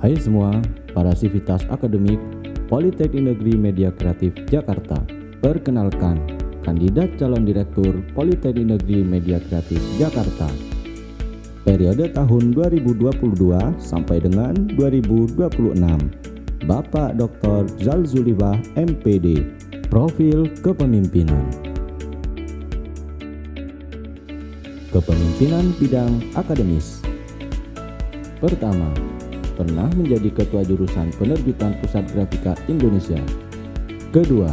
Hai semua, para sivitas akademik Politeknik Negeri Media Kreatif Jakarta. Perkenalkan, kandidat calon direktur Politeknik Negeri Media Kreatif Jakarta. Periode tahun 2022 sampai dengan 2026. Bapak Dr. Zalzulifah MPD. Profil kepemimpinan. Kepemimpinan bidang akademis. Pertama, pernah menjadi Ketua Jurusan Penerbitan Pusat Grafika Indonesia. Kedua,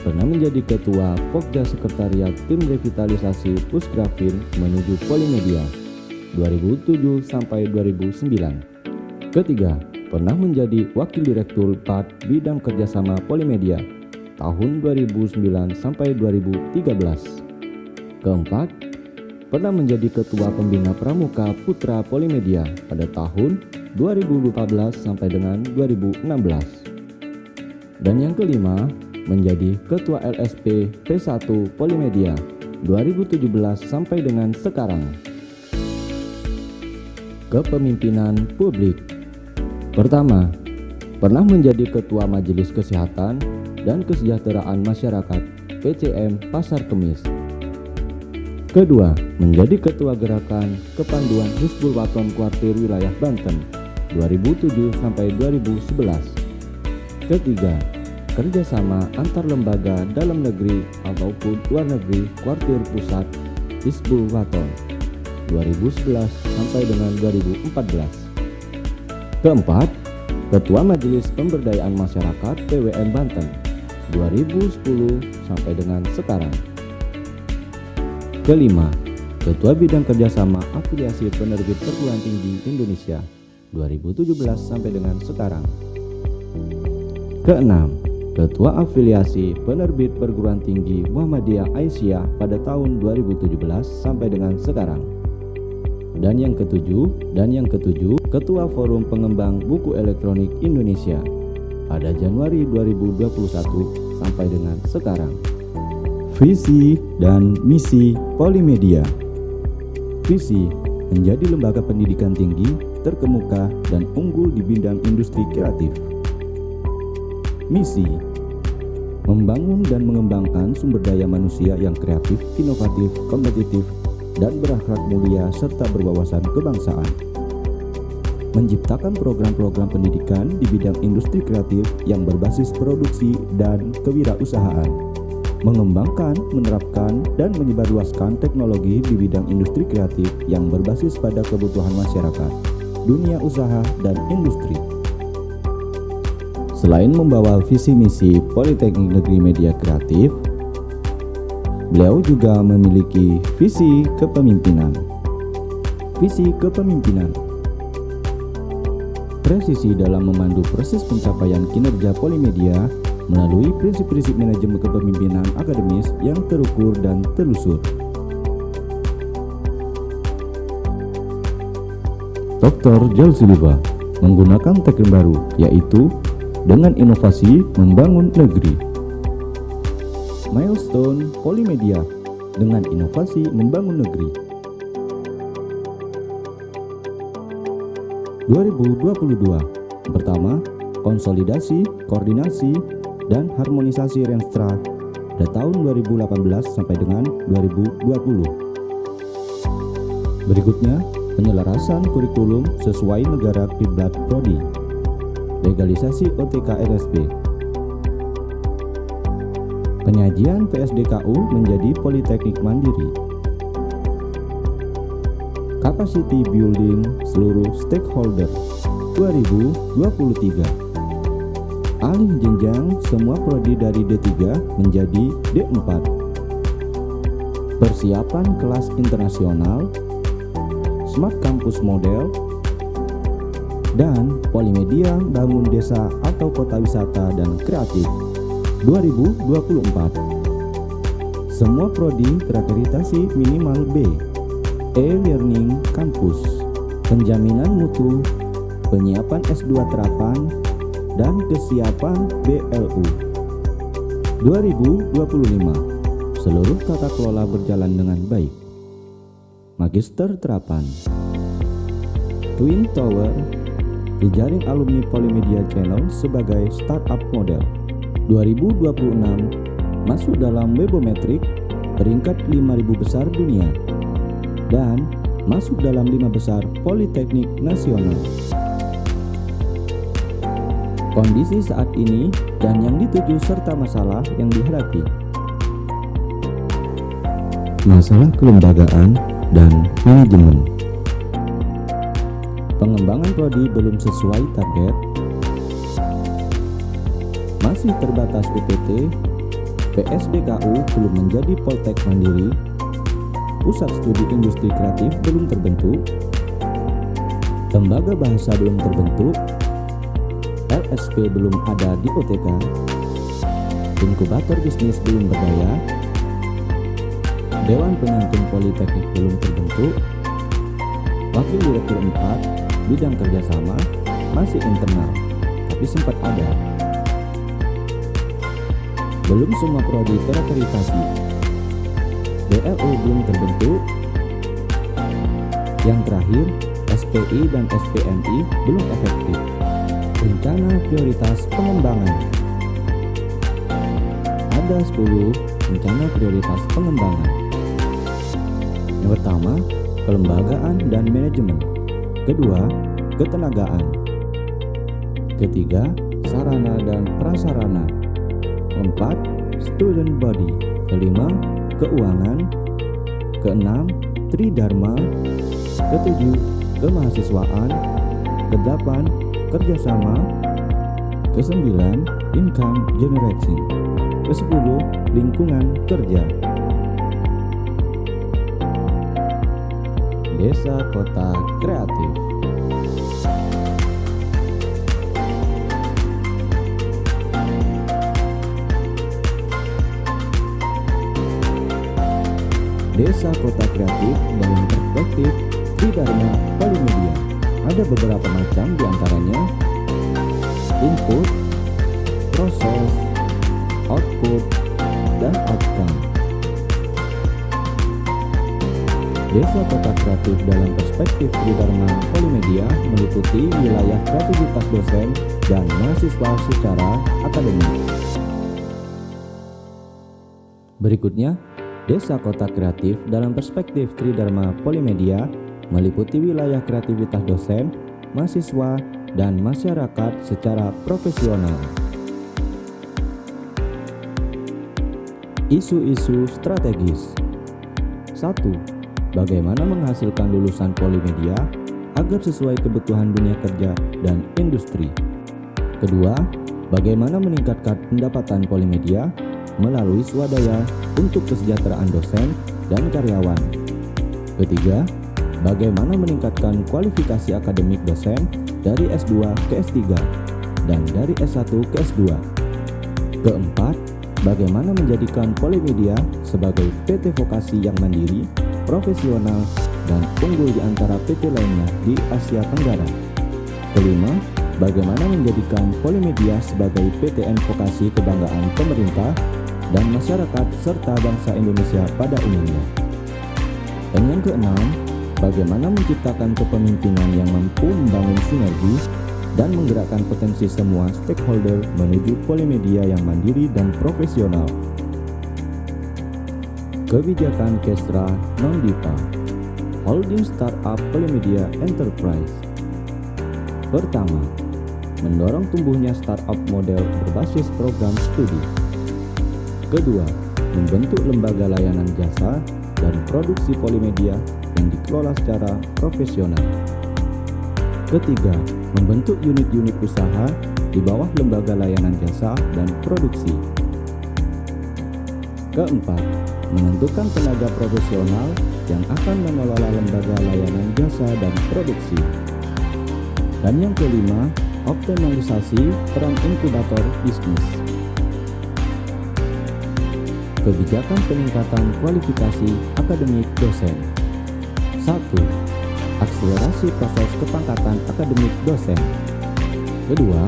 pernah menjadi Ketua Pokja Sekretariat Tim Revitalisasi Pusgrafin menuju Polimedia 2007 sampai 2009. Ketiga, pernah menjadi Wakil Direktur PAD Bidang Kerjasama Polimedia tahun 2009 sampai 2013. Keempat, pernah menjadi Ketua Pembina Pramuka Putra Polimedia pada tahun 2014 sampai dengan 2016. Dan yang kelima, menjadi Ketua LSP P1 Polimedia 2017 sampai dengan sekarang. Kepemimpinan publik. Pertama, pernah menjadi Ketua Majelis Kesehatan dan Kesejahteraan Masyarakat PCM Pasar Kemis. Kedua, menjadi Ketua Gerakan Kepanduan Hizbul Waton Kuartir Wilayah Banten 2007 sampai 2011. Ketiga, kerjasama antar lembaga dalam negeri ataupun luar negeri Kuartir Pusat Hizbul Waton 2011 sampai dengan 2014. Keempat, Ketua Majelis Pemberdayaan Masyarakat PWM Banten 2010 sampai dengan sekarang. Kelima, Ketua Bidang Kerjasama Afiliasi Penerbit Perguruan Tinggi Indonesia 2017 sampai dengan sekarang. Keenam, Ketua Afiliasi Penerbit Perguruan Tinggi Muhammadiyah Aisyah pada tahun 2017 sampai dengan sekarang. Dan yang ketujuh, Ketua Forum Pengembang Buku Elektronik Indonesia pada Januari 2021 sampai dengan sekarang. Visi dan misi Polimedia. Visi, menjadi lembaga pendidikan tinggi, terkemuka, dan unggul di bidang industri kreatif. Misi, membangun dan mengembangkan sumber daya manusia yang kreatif, inovatif, kompetitif, dan berakhlak mulia serta berwawasan kebangsaan. Menciptakan program-program pendidikan di bidang industri kreatif yang berbasis produksi dan kewirausahaan. Mengembangkan, menerapkan, dan menyebarluaskan teknologi di bidang industri kreatif yang berbasis pada kebutuhan masyarakat, dunia usaha, dan industri. Selain membawa visi misi Politeknik Negeri Media Kreatif, beliau juga memiliki visi kepemimpinan. Visi kepemimpinan presisi dalam memandu proses pencapaian kinerja Polimedia melalui prinsip-prinsip manajemen kepemimpinan akademis yang terukur dan telusur. Dr. Zalzulifah menggunakan tagline baru, yaitu dengan inovasi membangun negeri. Milestone Polimedia, dengan inovasi membangun negeri. 2022. Pertama, konsolidasi, koordinasi, dan harmonisasi Renstra pada tahun 2018 sampai dengan 2020. Berikutnya, penyelarasan kurikulum sesuai negara kiblat prodi. Legalisasi OTK RSP. Penyajian PSDKU menjadi Politeknik Mandiri. Capacity Building seluruh stakeholder 2023. Alih jenjang semua prodi dari D3 menjadi D4. Persiapan kelas internasional, Smart Campus Model, dan Polimedia bangun desa atau kota wisata dan kreatif 2024. Semua prodi terakreditasi minimal B. E-Learning Campus, penjaminan mutu, penyiapan S2 terapan, dan kesiapan BLU 2025. Seluruh tata kelola berjalan dengan baik. Magister terapan, Twin Tower, jejaring alumni Polimedia Channel sebagai startup model. 2026 masuk dalam Webometric peringkat 5.000 besar dunia dan masuk dalam 5 besar Politeknik Nasional. Kondisi saat ini dan yang dituju serta masalah yang dihadapi. Masalah kelembagaan dan manajemen. Pengembangan prodi belum sesuai target. Masih terbatas UPT. PSDKU belum menjadi Poltek mandiri. Pusat Studi Industri Kreatif belum terbentuk. Lembaga bahasa belum terbentuk. LSP belum ada di OTK. Inkubator bisnis belum berdaya. Dewan Penyantun Politeknik belum terbentuk. Wakil Direktur 4 bidang kerjasama masih internal, tapi sempat ada. Belum semua prodi terakreditasi. DLU belum terbentuk. Yang terakhir, SPI dan SPMI belum efektif. Rencana prioritas pengembangan. Ada 10 rencana prioritas pengembangan. Yang pertama, kelembagaan dan manajemen. Kedua, ketenagaan. Ketiga, sarana dan prasarana. Keempat, student body. Kelima, keuangan. Keenam, tridharma. Ketujuh, kemahasiswaan. Kedelapan, kerjasama. Kesembilan, income generating. Kesepuluh, lingkungan kerja. Desa Kota Kreatif. Desa Kota Kreatif dalam perspektif Tridharma Polimedia. Ada beberapa macam diantaranya: input, proses, output, dan outcome. Desa Kota Kreatif dalam perspektif Tridharma Polimedia meliputi wilayah kreativitas dosen dan mahasiswa secara akademik. Berikutnya, Desa Kota Kreatif dalam perspektif Tridharma Polimedia meliputi wilayah kreativitas dosen, mahasiswa, dan masyarakat secara profesional. Isu-isu strategis. 1. Bagaimana menghasilkan lulusan Polimedia agar sesuai kebutuhan dunia kerja dan industri. Kedua, bagaimana meningkatkan pendapatan Polimedia melalui swadaya untuk kesejahteraan dosen dan karyawan. Ketiga, bagaimana meningkatkan kualifikasi akademik dosen dari S2 ke S3 dan dari S1 ke S2. Keempat, bagaimana menjadikan Polimedia sebagai PT vokasi yang mandiri, profesional, dan unggul di antara PT lainnya di Asia Tenggara. Kelima, bagaimana menjadikan Polimedia sebagai PTN vokasi kebanggaan pemerintah dan masyarakat serta bangsa Indonesia pada umumnya. Dan yang keenam, bagaimana menciptakan kepemimpinan yang mampu membangun sinergi dan menggerakkan potensi semua stakeholder menuju Polimedia yang mandiri dan profesional. Kebijakan Kestra Non-Dipa Holding Startup Polimedia Enterprise. Pertama, mendorong tumbuhnya startup model berbasis program studi. Kedua, membentuk lembaga layanan jasa dan produksi Polimedia yang dikelola secara profesional. Ketiga, membentuk unit-unit usaha di bawah lembaga layanan jasa dan produksi. Keempat, menentukan tenaga profesional yang akan mengelola lembaga layanan jasa dan produksi. Dan yang kelima, optimalisasi peran inkubator bisnis. Kebijakan peningkatan kualifikasi akademik dosen. 1. Akselerasi proses kepangkatan akademik dosen. Kedua,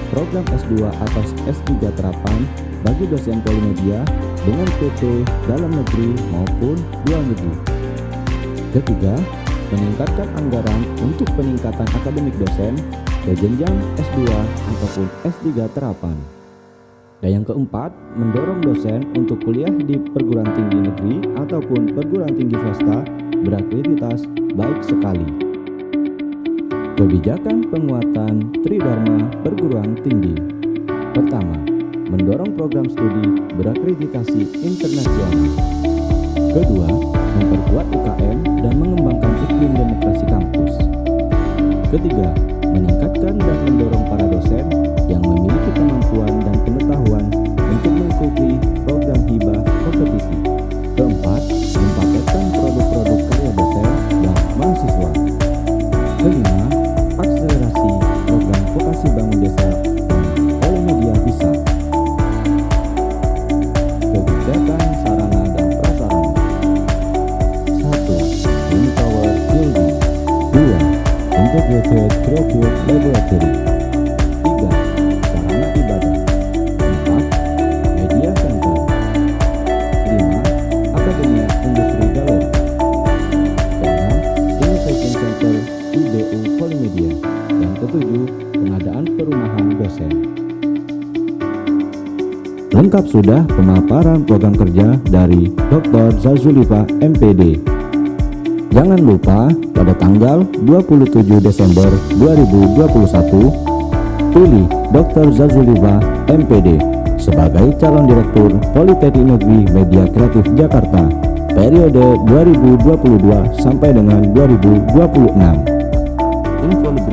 program S2 atau S3 terapan bagi dosen Polimedia dengan PT dalam negeri maupun luar negeri. Ketiga, meningkatkan anggaran untuk peningkatan akademik dosen ke jenjang S2 ataupun S3 terapan. Dan yang keempat, mendorong dosen untuk kuliah di perguruan tinggi negeri ataupun perguruan tinggi swasta berakreditasi baik sekali. Kebijakan penguatan Tridharma perguruan tinggi. Pertama, mendorong program studi berakreditasi internasional. Kedua, memperkuat UKM dan mengembangkan iklim demokrasi kampus. Ketiga, meningkatkan dan mendorong para dosen yang memiliki kemampuan dan pengetahuan untuk mengikuti program hibah kompetisi. Keempat, mempaketkan produk-produk karya dosen dan mahasiswa. Kelima, akselerasi program vokasi bangun desa dan Polimedia Bisa. Kebijakan sarana dan prasarana. 1. Wind Power Building. 2. Integrated Creative Laboratory. 3. Sarana ibadah. 4. Media Center. 5. Akademia Industri Galeri. 6. Innovation Center IDU Polimedia. Dan ketujuh, pengadaan perumahan dosen. Lengkap sudah pemaparan program kerja dari Dr. Zazulifa MPD. Jangan lupa pada tanggal 27 Desember 2021 pilih Dr. Zazulifa MPD sebagai calon direktur Politeknik Negeri Media Kreatif Jakarta periode 2022 sampai dengan 2026. Info lebih